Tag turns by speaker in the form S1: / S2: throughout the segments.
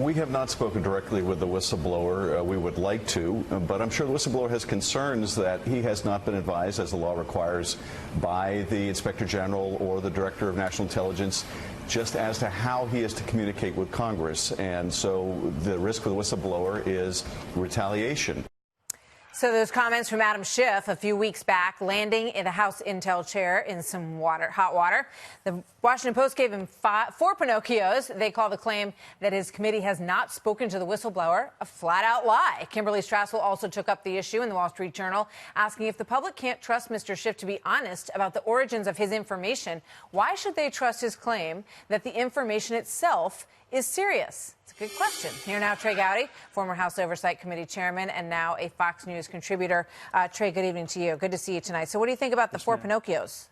S1: We have not spoken directly with the whistleblower. We would like to, but I'm sure the whistleblower has concerns that he has not been advised, as the law requires, by the Inspector General or the Director of National Intelligence, just as to how he is to communicate with Congress. And so the risk for the whistleblower is retaliation.
S2: So those comments from Adam Schiff a few weeks back, landing in the House Intel chair in some hot water. The Washington Post gave him 4 Pinocchios. They call the claim that his committee has not spoken to the whistleblower a flat-out lie. Kimberly Strassel also took up the issue in the Wall Street Journal, asking if the public can't trust Mr. Schiff to be honest about the origins of his information, why should they trust his claim that the information itself is serious? It's a good question. Here now, Trey Gowdy, former House Oversight Committee chairman and now a Fox News contributor. Trey, good evening to you. Good to see you tonight. So what do you think about the 4 Pinocchios?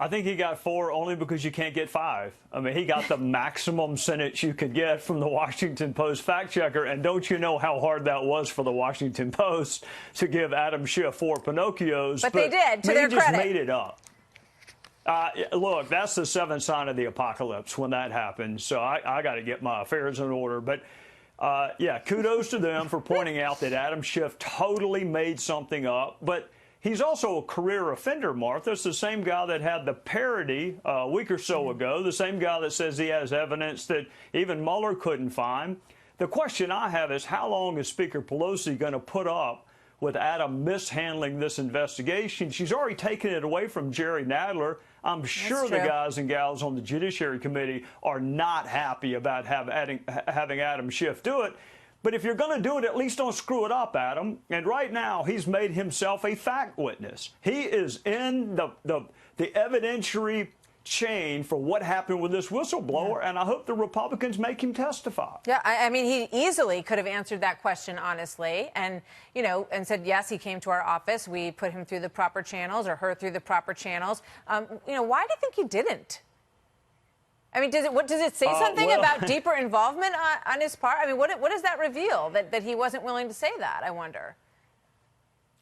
S3: I think he got 4 only because you can't get 5. I mean, he got the maximum sentence you could get from the Washington Post fact checker. And don't you know how hard that was for the Washington Post to give Adam Schiff 4 Pinocchios?
S2: But they did, to their credit.
S3: They just made it up. Look, that's the 7th sign of the apocalypse when that happens. So I got to get my affairs in order. But, yeah, kudos to them for pointing out that Adam Schiff totally made something up. But he's also a career offender, Martha. It's the same guy that had the parody a week or so ago, the same guy that says he has evidence that even Mueller couldn't find. The question I have is, how long is Speaker Pelosi going to put up with Adam mishandling this investigation? She's already taken it away from Jerry Nadler. I'm sure the guys and gals on the Judiciary Committee are not happy about having Adam Schiff do it. But if you're going to do it, at least don't screw it up, Adam. And right now, he's made himself a fact witness. He is in the evidentiary chain for what happened with this whistleblower, and I hope the Republicans make him testify.
S2: Yeah, I mean, he easily could have answered that question honestly and, you know, and said, yes, he came to our office. We put him through the proper channels or her through the proper channels. You know, why do you think he didn't? I mean, does it say something about deeper involvement on his part? I mean, what does that reveal, that he wasn't willing to say that, I wonder?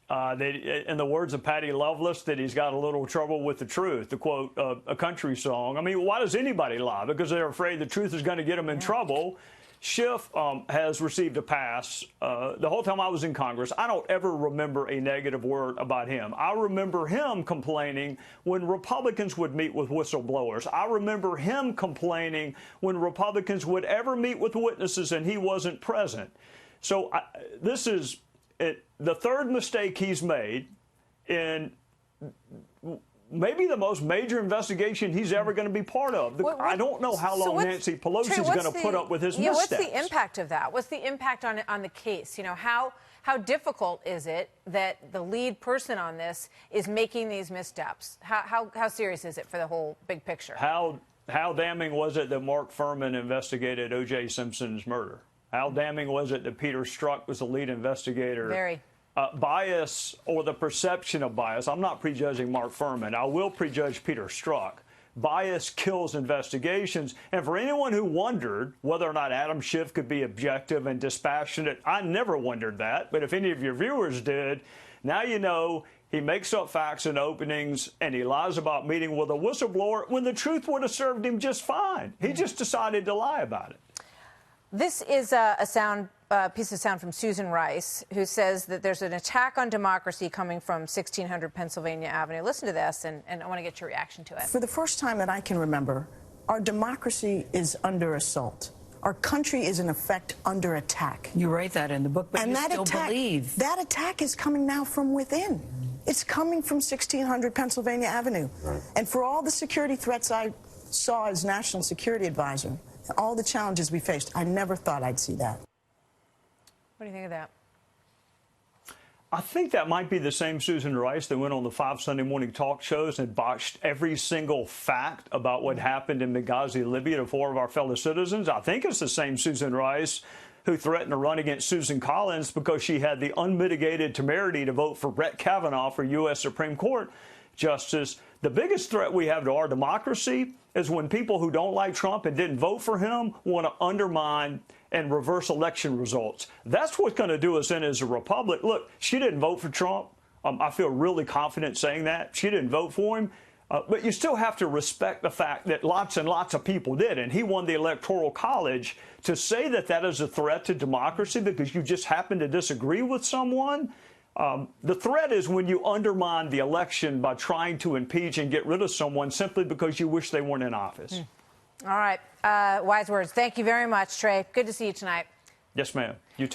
S3: In the words of Patty Loveless, that he's got a little trouble with the truth, to quote a country song. I mean, why does anybody lie? Because they're afraid the truth is going to get them in trouble. Schiff has received a pass. The whole time I was in Congress, I don't ever remember a negative word about him. I remember him complaining when Republicans would meet with whistleblowers. I remember him complaining when Republicans would ever meet with witnesses and he wasn't present. So this is the 3rd mistake he's made in maybe the most major investigation he's ever going to be part of. I don't know how long Nancy Pelosi is going to put up with his missteps.
S2: What's the impact of that? What's the impact on the case? You know, how difficult is it that the lead person on this is making these missteps? How serious is it for the whole big picture?
S3: How damning was it that Mark Furman investigated O.J. Simpson's murder? How damning was it that Peter Strzok was the lead investigator?
S2: Very.
S3: Bias, or the perception of bias. I'm not prejudging Mark Furman. I will prejudge Peter Strzok. Bias kills investigations. And for anyone who wondered whether or not Adam Schiff could be objective and dispassionate, I never wondered that. But if any of your viewers did, now you know he makes up facts and openings, and he lies about meeting with a whistleblower when the truth would have served him just fine. He just decided to lie about it.
S2: This is a piece of sound from Susan Rice, who says that there's an attack on democracy coming from 1600 Pennsylvania Avenue. Listen to this, and I want to get your reaction to it.
S4: For the first time that I can remember, our democracy is under assault. Our country is, in effect, under attack.
S5: You write that in the book, but you still believe.
S4: That attack is coming now from within. It's coming from 1600 Pennsylvania Avenue. Right. And for all the security threats I saw as National Security Advisor, all the challenges we faced, I never thought I'd see that.
S2: What do you think of that?
S3: I think that might be the same Susan Rice that went on the 5 Sunday morning talk shows and botched every single fact about what happened in Benghazi, Libya, to 4 of our fellow citizens. I think it's the same Susan Rice who threatened to run against Susan Collins because she had the unmitigated temerity to vote for Brett Kavanaugh for U.S. Supreme Court Justice. The biggest threat we have to our democracy is when people who don't like Trump and didn't vote for him want to undermine and reverse election results. That's what's going to do us in as a republic. Look, she didn't vote for Trump. I feel really confident saying that. She didn't vote for him. But you still have to respect the fact that lots and lots of people did, and he won the Electoral College. To say that that is a threat to democracy because you just happen to disagree with someone, the threat is when you undermine the election by trying to impeach and get rid of someone simply because you wish they weren't in office.
S2: All right. Wise words. Thank you very much, Trey. Good to see you tonight.
S3: Yes, ma'am. You too.